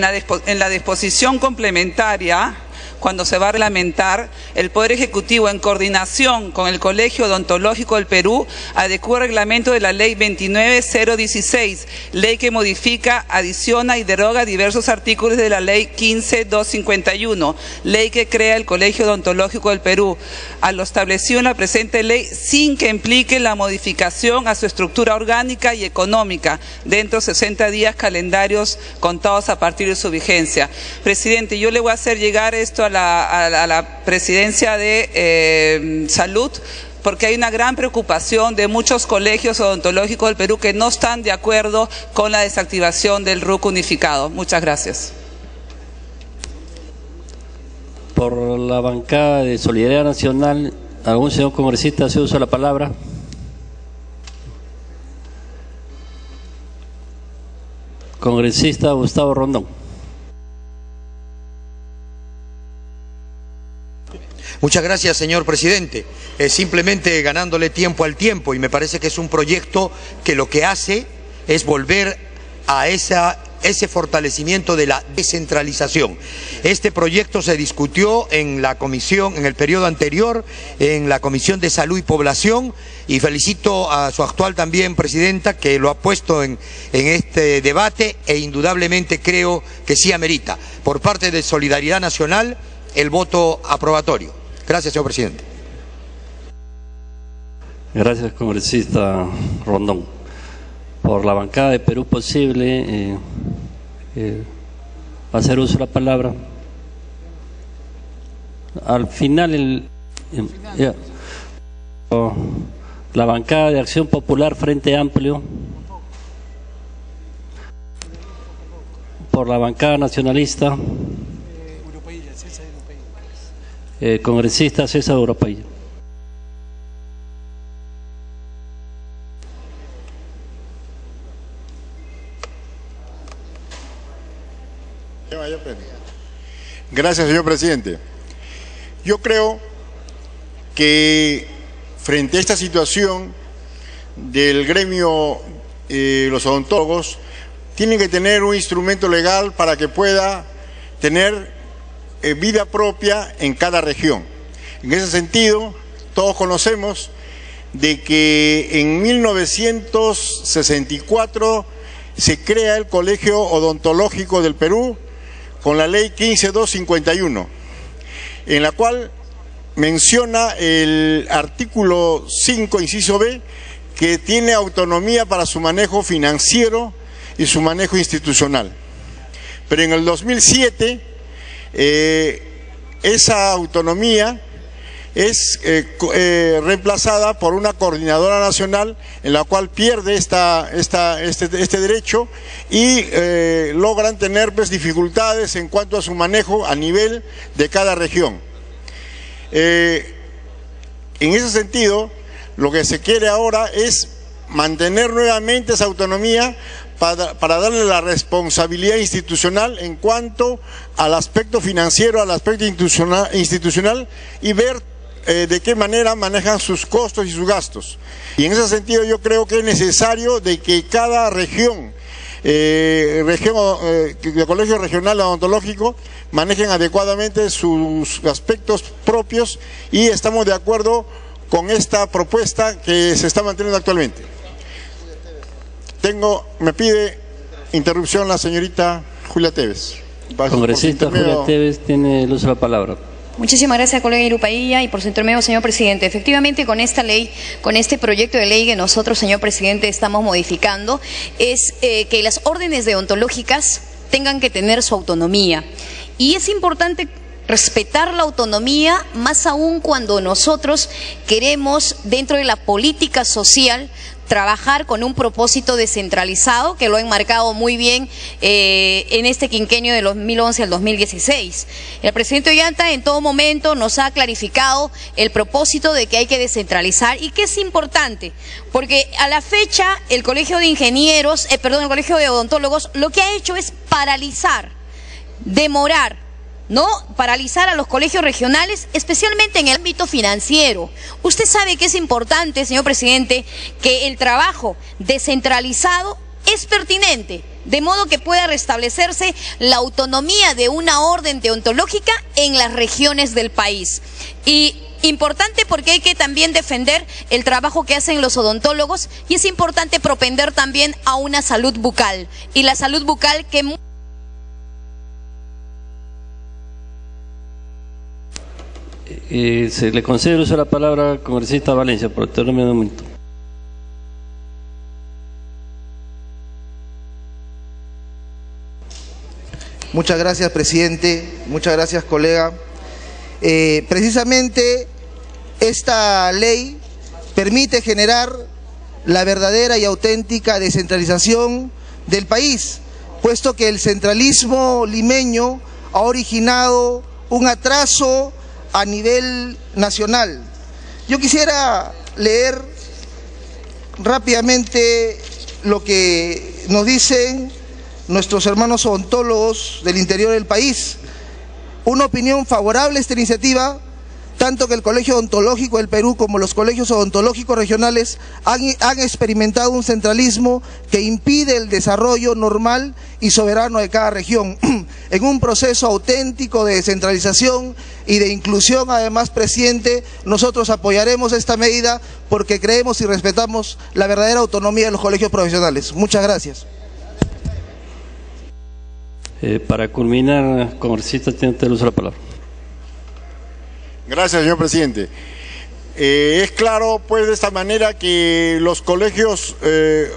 la disposición complementaria, cuando se va a reglamentar, el Poder Ejecutivo, en coordinación con el Colegio Odontológico del Perú, adecua el reglamento de la Ley 29016, ley que modifica, adiciona y deroga diversos artículos de la Ley 15251, ley que crea el Colegio Odontológico del Perú, a lo establecido en la presente ley, sin que implique la modificación a su estructura orgánica y económica, dentro de 60 días calendarios contados a partir de su vigencia. Presidente, yo le voy a hacer llegar esto a la presidencia de Salud, porque hay una gran preocupación de muchos colegios odontológicos del Perú que no están de acuerdo con la desactivación del RUC unificado. Muchas gracias. Por la bancada de Solidaridad Nacional, ¿algún señor congresista se usa la palabra? Congresista Gustavo Rondón. Muchas gracias, señor presidente. Simplemente ganándole tiempo al tiempo, y me parece que es un proyecto que lo que hace es volver a ese fortalecimiento de la descentralización. Este proyecto se discutió en la comisión, en el periodo anterior, en la Comisión de Salud y Población, y felicito a su actual también presidenta que lo ha puesto en este debate, e indudablemente creo que sí amerita, por parte de Solidaridad Nacional, el voto aprobatorio. Gracias, señor presidente. Gracias, congresista Rondón. Por la bancada de Perú Posible, va a hacer uso de la palabra. Al final, la bancada de Acción Popular Frente Amplio. Por la bancada nacionalista, congresista César Europeí. Gracias, señor presidente. Yo creo que frente a esta situación del gremio, los odontólogos tienen que tener un instrumento legal para que pueda tener vida propia en cada región. En ese sentido, todos conocemos de que en 1964 se crea el Colegio Odontológico del Perú con la ley 15251, en la cual menciona el artículo 5, inciso B, que tiene autonomía para su manejo financiero y su manejo institucional. Pero en el 2007, esa autonomía es reemplazada por una coordinadora nacional en la cual pierde este derecho y logran tener pues, dificultades en cuanto a su manejo a nivel de cada región. En ese sentido, lo que se quiere ahora es mantener nuevamente esa autonomía para darle la responsabilidad institucional en cuanto al aspecto financiero, al aspecto institucional y ver de qué manera manejan sus costos y sus gastos. Y en ese sentido yo creo que es necesario de que cada región, el Colegio Regional Odontológico, manejen adecuadamente sus aspectos propios y estamos de acuerdo con esta propuesta que se está manteniendo actualmente. Me pide interrupción la señorita Julia Tevez. Congresista Julia Tevez tiene el uso de la palabra. Muchísimas gracias, colega Irupailla, y por su intermedio, señor presidente. Efectivamente, con esta ley, con este proyecto de ley que nosotros, señor presidente, estamos modificando, es que las órdenes deontológicas tengan que tener su autonomía. Y es importante respetar la autonomía, más aún cuando nosotros queremos, dentro de la política social, trabajar con un propósito descentralizado que lo ha enmarcado muy bien en este quinquenio de 2011 al 2016. El presidente Ollanta en todo momento nos ha clarificado el propósito de que hay que descentralizar y que es importante, porque a la fecha el Colegio de Ingenieros, el Colegio de Odontólogos lo que ha hecho es paralizar, demorar, ¿no? Paralizar a los colegios regionales, especialmente en el ámbito financiero. Usted sabe que es importante, señor presidente, que el trabajo descentralizado es pertinente, de modo que pueda restablecerse la autonomía de una orden deontológica en las regiones del país. Y importante porque hay que también defender el trabajo que hacen los odontólogos y es importante propender también a una salud bucal. Y la salud bucal que... se le concede el uso de la palabra al congresista Valencia, por tenerme un momento. Muchas gracias, presidente. Muchas gracias, colega. Precisamente esta ley permite generar la verdadera y auténtica descentralización del país, puesto que el centralismo limeño ha originado un atraso a nivel nacional. Yo quisiera leer rápidamente lo que nos dicen nuestros hermanos odontólogos del interior del país. Una opinión favorable a esta iniciativa, tanto que el Colegio Odontológico del Perú como los colegios odontológicos regionales han experimentado un centralismo que impide el desarrollo normal y soberano de cada región. En un proceso auténtico de descentralización y de inclusión, además, presidente, nosotros apoyaremos esta medida porque creemos y respetamos la verdadera autonomía de los colegios profesionales. Muchas gracias. Para culminar, congresista, tiene el uso de la palabra. Gracias, señor presidente. Es claro, pues, de esta manera que los colegios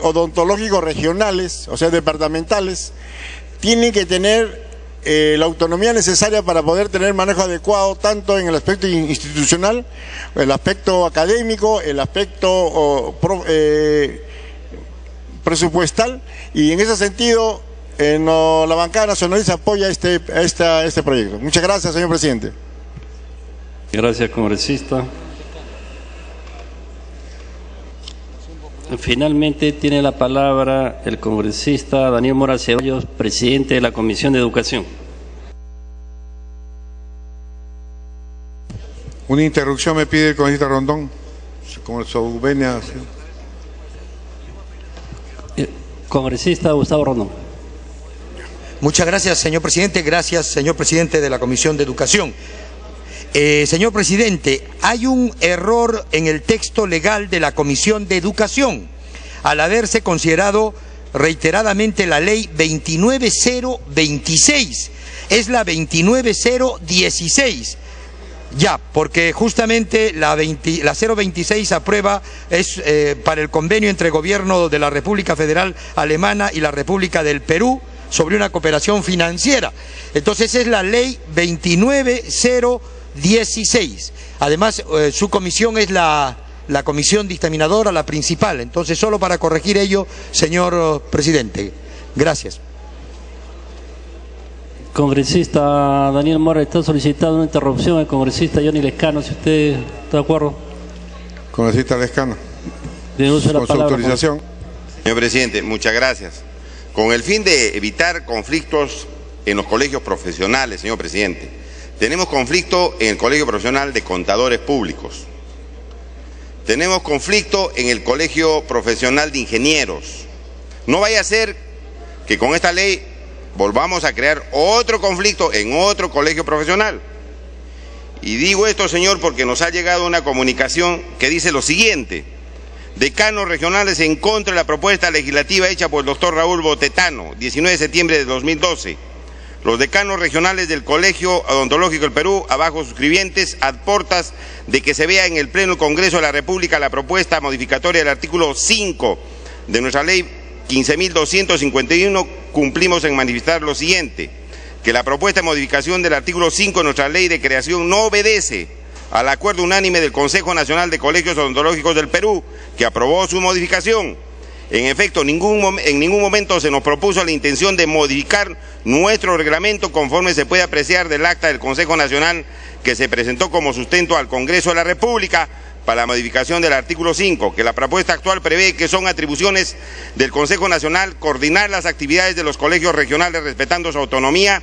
odontológicos regionales, o sea, departamentales, tienen que tener la autonomía necesaria para poder tener manejo adecuado tanto en el aspecto institucional, el aspecto académico, el aspecto presupuestal, y en ese sentido la bancada nacionalista apoya este proyecto. Muchas gracias, señor presidente. Gracias, congresista. Finalmente tiene la palabra el congresista Daniel Mora Ceballos, presidente de la Comisión de Educación. Una interrupción me pide el congresista Rondón, como su venia. Congresista Gustavo Rondón. Muchas gracias, señor presidente. Gracias, señor presidente de la Comisión de Educación. Señor presidente, hay un error en el texto legal de la Comisión de Educación, al haberse considerado reiteradamente la ley 29026, es la 29016. Ya, porque justamente la 026 aprueba es para el convenio entre el gobierno de la República Federal Alemana y la República del Perú sobre una cooperación financiera. Entonces es la ley 29016. Además, su comisión es la comisión dictaminadora, la principal. Entonces, solo para corregir ello, señor presidente. Gracias. Congresista Daniel Mora está solicitando una interrupción al congresista Johnny Lescano, si usted está de acuerdo. Congresista Lescano. Con su autorización. Señor presidente, muchas gracias. Con el fin de evitar conflictos en los colegios profesionales, señor presidente, tenemos conflicto en el Colegio Profesional de Contadores Públicos. Tenemos conflicto en el Colegio Profesional de Ingenieros. No vaya a ser que con esta ley volvamos a crear otro conflicto en otro colegio profesional. Y digo esto, señor, porque nos ha llegado una comunicación que dice lo siguiente: decanos regionales en contra de la propuesta legislativa hecha por el doctor Raúl Botetano, 19 de septiembre de 2012. Los decanos regionales del Colegio Odontológico del Perú, abajo suscribientes, aportas de que se vea en el Pleno del Congreso de la República la propuesta modificatoria del artículo 5 de nuestra ley 15.251, cumplimos en manifestar lo siguiente: que la propuesta de modificación del artículo 5 de nuestra ley de creación no obedece al acuerdo unánime del Consejo Nacional de Colegios Odontológicos del Perú, que aprobó su modificación. En efecto, en ningún momento se nos propuso la intención de modificar nuestro reglamento, conforme se puede apreciar del acta del Consejo Nacional que se presentó como sustento al Congreso de la República para la modificación del artículo 5, que la propuesta actual prevé que son atribuciones del Consejo Nacional coordinar las actividades de los colegios regionales respetando su autonomía,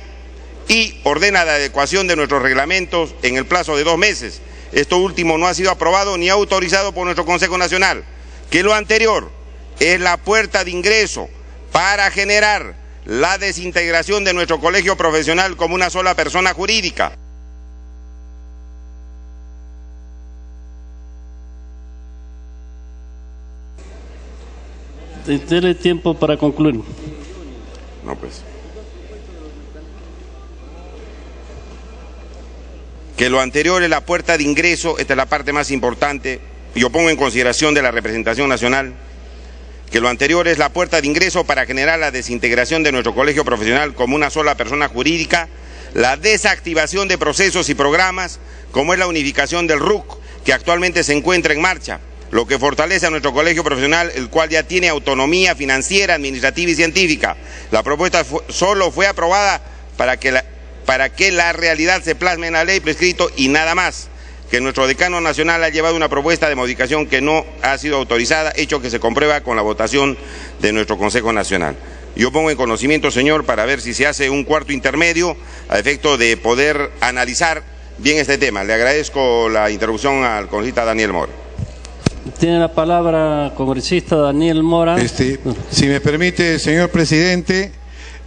y ordena la adecuación de nuestros reglamentos en el plazo de 2 meses. Esto último no ha sido aprobado ni autorizado por nuestro Consejo Nacional. Que lo anterior es la puerta de ingreso para generar la desintegración de nuestro colegio profesional como una sola persona jurídica. Dele tiempo para concluir. No, pues. Que lo anterior es la puerta de ingreso, esta es la parte más importante, yo pongo en consideración de la representación nacional, que lo anterior es la puerta de ingreso para generar la desintegración de nuestro colegio profesional como una sola persona jurídica, la desactivación de procesos y programas, como es la unificación del RUC, que actualmente se encuentra en marcha, lo que fortalece a nuestro colegio profesional, el cual ya tiene autonomía financiera, administrativa y científica. La propuesta solo fue aprobada para que la realidad se plasme en la ley prescrito y nada más. Que nuestro decano nacional ha llevado una propuesta de modificación que no ha sido autorizada, hecho que se comprueba con la votación de nuestro Consejo Nacional. Yo pongo en conocimiento, señor, para ver si se hace un cuarto intermedio a efecto de poder analizar bien este tema. Le agradezco la interrupción al congresista Daniel Mora. Tiene la palabra congresista Daniel Mora. Si me permite, señor presidente,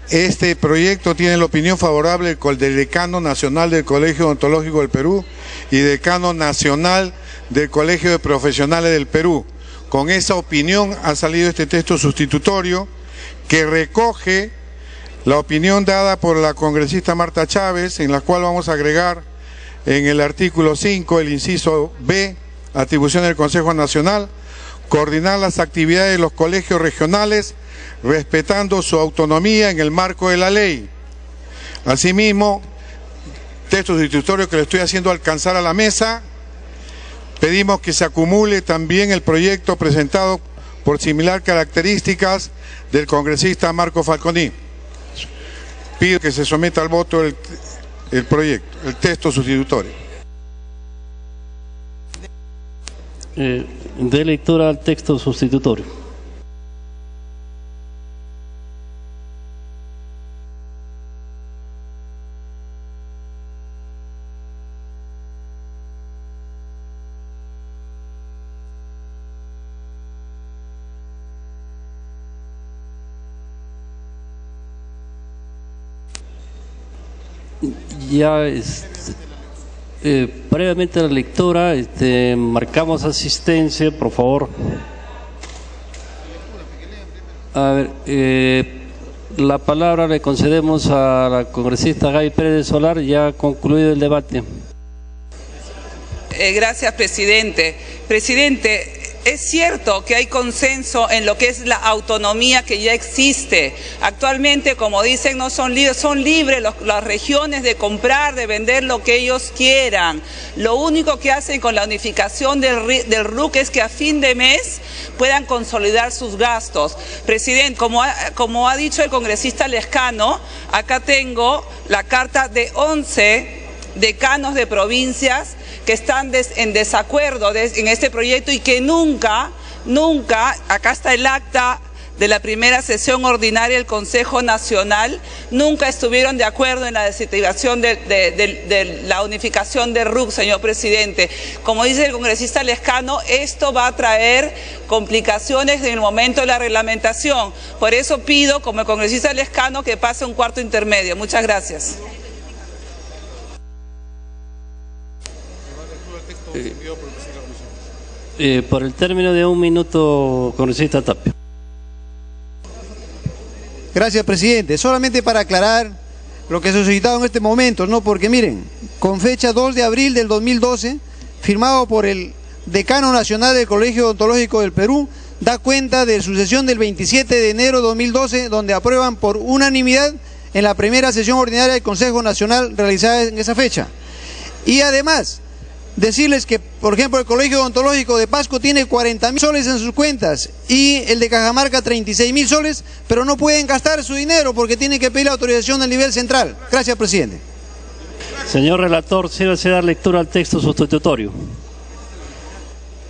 este proyecto tiene la opinión favorable del decano nacional del Colegio Odontológico del Perú y decano nacional del Colegio de Profesionales del Perú. Con esa opinión ha salido este texto sustitutorio que recoge la opinión dada por la congresista Marta Chávez, en la cual vamos a agregar en el artículo 5, el inciso B, atribución del Consejo Nacional, coordinar las actividades de los colegios regionales respetando su autonomía en el marco de la ley. Asimismo, texto sustitutorio que le estoy haciendo alcanzar a la mesa, pedimos que se acumule también el proyecto presentado por similar características del congresista Marco Falconi. Pido que se someta al voto el proyecto, el texto sustitutorio. De lectura al texto sustitutorio. Ya previamente a la lectura marcamos asistencia, por favor. A ver, la palabra le concedemos a la congresista Gaby Pérez de Solar, ya ha concluido el debate. Gracias, presidente. Presidente, es cierto que hay consenso en lo que es la autonomía que ya existe. Actualmente, como dicen, no son libres las regiones de comprar, de vender lo que ellos quieran. Lo único que hacen con la unificación del RUC es que a fin de mes puedan consolidar sus gastos. Presidente, como ha dicho el congresista Lescano, acá tengo la carta de 11 decanos de provincias que están en desacuerdo en este proyecto y que nunca, acá está el acta de la primera sesión ordinaria del Consejo Nacional, nunca estuvieron de acuerdo en la desactivación de la unificación del RUC, señor presidente. Como dice el congresista Lescano, esto va a traer complicaciones en el momento de la reglamentación. Por eso pido, como el congresista Lescano, que pase un cuarto intermedio. Muchas gracias. Por el término de 1 minuto, congresista Tapia. Gracias, presidente. Solamente para aclarar lo que se ha suscitado en este momento, ¿no? Porque miren, con fecha 2 de abril del 2012, firmado por el decano nacional del Colegio Odontológico del Perú, da cuenta de su sesión del 27 de enero de 2012, donde aprueban por unanimidad en la primera sesión ordinaria del Consejo Nacional realizada en esa fecha. Y además, decirles que, por ejemplo, el Colegio Odontológico de Pasco tiene 40.000 soles en sus cuentas y el de Cajamarca 36.000 soles, pero no pueden gastar su dinero porque tienen que pedir la autorización del nivel central. Gracias, presidente. Señor relator, sírvase dar lectura al texto sustitutorio.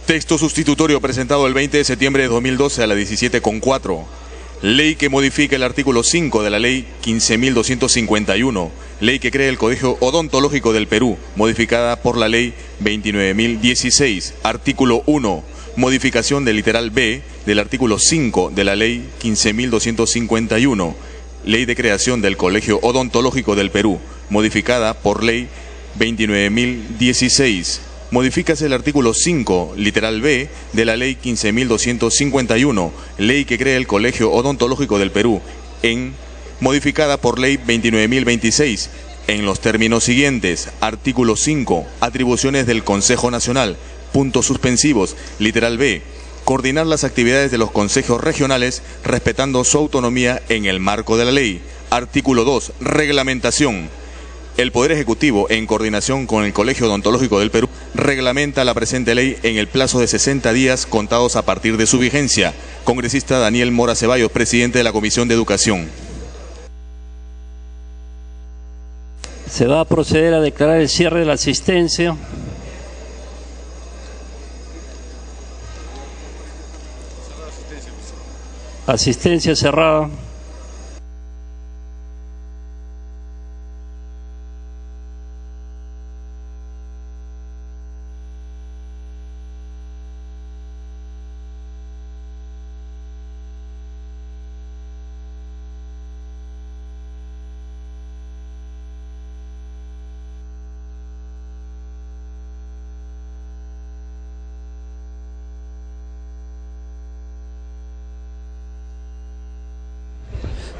Texto sustitutorio presentado el 20 de septiembre de 2012 a las 17:04. Ley que modifica el artículo 5 de la Ley 15.251, ley que crea el Colegio Odontológico del Perú, modificada por la Ley 29.016. Artículo 1, modificación del literal B del artículo 5 de la Ley 15.251, ley de creación del Colegio Odontológico del Perú, modificada por Ley 29.016. Modifícase el artículo 5, literal B, de la Ley 15.251, ley que crea el Colegio Odontológico del Perú, modificada por Ley 29.026, en los términos siguientes. Artículo 5, atribuciones del Consejo Nacional, puntos suspensivos, literal B, coordinar las actividades de los consejos regionales respetando su autonomía en el marco de la ley. Artículo 2, reglamentación. El Poder Ejecutivo, en coordinación con el Colegio Odontológico del Perú, reglamenta la presente ley en el plazo de 60 días contados a partir de su vigencia. Congresista Daniel Mora Ceballos, presidente de la Comisión de Educación. Se va a proceder a declarar el cierre de la asistencia. Asistencia cerrada.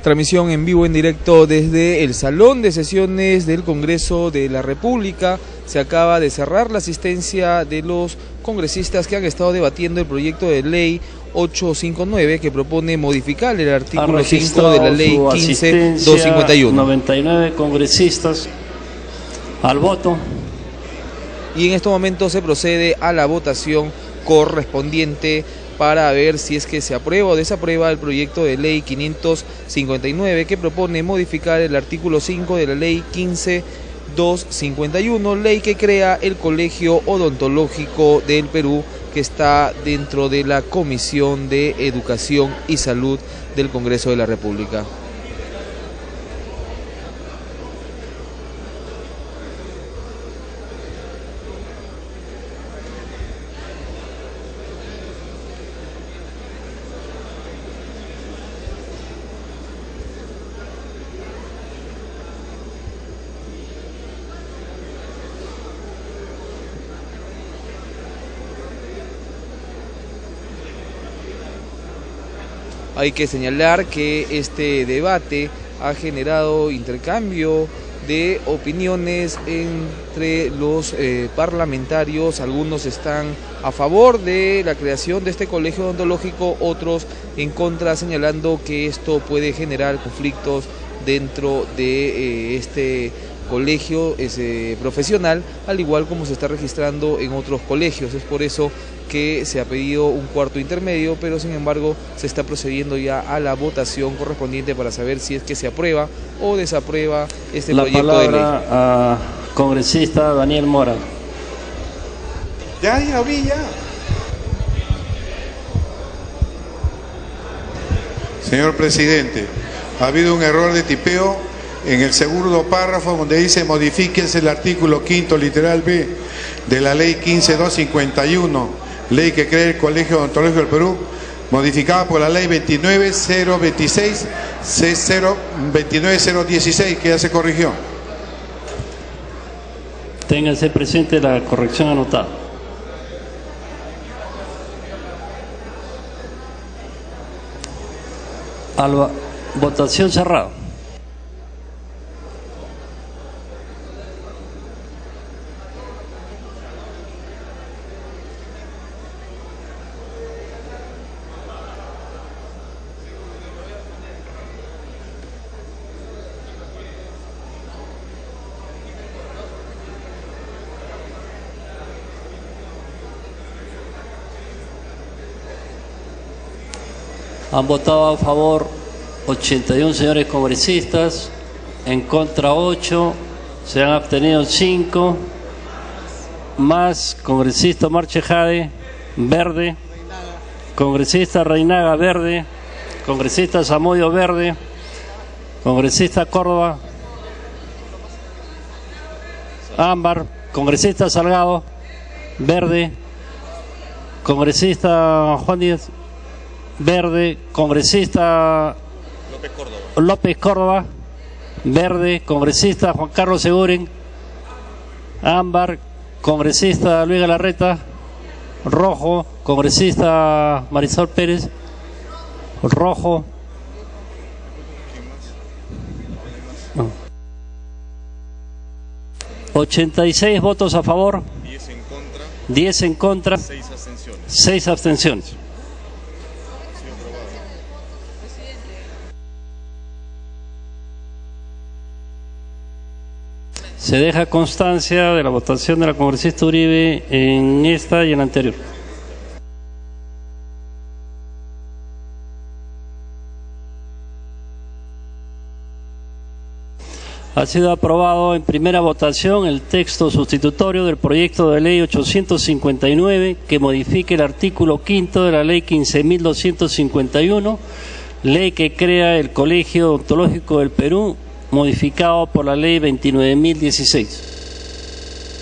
Transmisión en vivo, en directo desde el Salón de Sesiones del Congreso de la República. Se acaba de cerrar la asistencia de los congresistas que han estado debatiendo el proyecto de ley 859 que propone modificar el artículo 5 de la ley 15.251. 99 congresistas al voto. Y en estos momentos se procede a la votación correspondiente para ver si es que se aprueba o desaprueba el proyecto de ley 559 que propone modificar el artículo 5 de la ley 15.251, ley que crea el Colegio Odontológico del Perú, que está dentro de la Comisión de Educación y Salud del Congreso de la República. Hay que señalar que este debate ha generado intercambio de opiniones entre los parlamentarios. Algunos están a favor de la creación de este colegio odontológico, otros en contra, señalando que esto puede generar conflictos dentro de este colegio profesional, al igual como se está registrando en otros colegios. Es por eso que se ha pedido un cuarto intermedio, pero sin embargo se está procediendo ya a la votación correspondiente para saber si es que se aprueba o desaprueba este proyecto de ley. La palabra a congresista Daniel Mora. Ya vi, ya. Señor presidente, ha habido un error de tipeo en el segundo párrafo donde dice modifíquese el artículo 5º literal B de la ley 15251, ley que crea el Colegio Odontológico del Perú, modificada por la ley 29026 29016, que ya se corrigió. Téngase presente la corrección anotada. Votación cerrada. Han votado a favor 81 señores congresistas, en contra 8, se han abstenido 5, más congresista Marchejade, verde, congresista Reinaga, verde, congresista Zamudio, verde, congresista Córdoba, ámbar, congresista Salgado, verde, congresista Juan Díaz, verde, congresista López Córdoba, verde, congresista Juan Carlos Seguren, ámbar, congresista Luis Galarreta, rojo, congresista Marisol Pérez, rojo, 86 votos a favor, 10 en contra, 6 abstenciones. Se deja constancia de la votación de la congresista Uribe en esta y en la anterior. Ha sido aprobado en primera votación el texto sustitutorio del proyecto de ley 859 que modifique el artículo 5º de la ley 15.251, ley que crea el Colegio Odontológico del Perú, modificado por la ley 29.016.